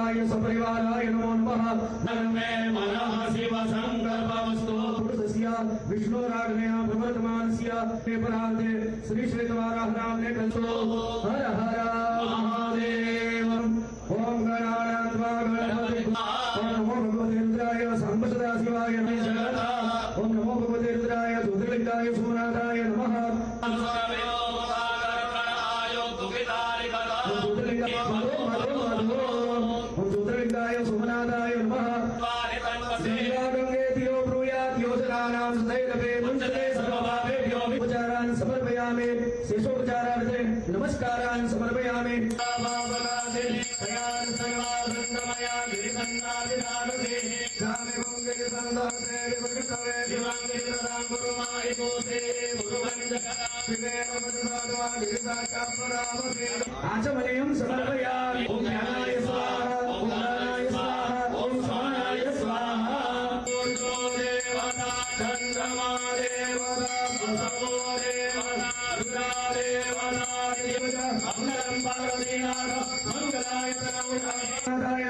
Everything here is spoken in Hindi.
परिवाराय सपरिवाराय नमो नमः। धर्मे मनः शिव संकल्पमस्तु। पुरुषस्य विष्णुराज्ञया प्रवर्तमानस्य परार्थे श्री श्वेतवाराह नाम्ने कंसो हर हर महादेव। ओम गणानात्मा गणपति ओम नमो भगवते रुद्राय सांबसदा शिवाय नमः। ओम नमो भगवते रुद्राय ज्योतिर्लिंगाय सोमनाथाय नमः। ओम ज्योतिर्लिंगाय सोमनाथाय नमः। उपचारान् समर्पयामि। शेषोपचारार्थे नमस्कारान् समर्पयामि। आचमनीयं समर्पयामि। ओम ज्ञानाय स्वाहा ओम ज्ञानाय स्वाहा ओम स्वाहाय स्वाहा। चंद्रमा देवता बसवो देवता रुद्रा देवता मंगलम पार्वतीनाथ मंगलाय प्रणवताय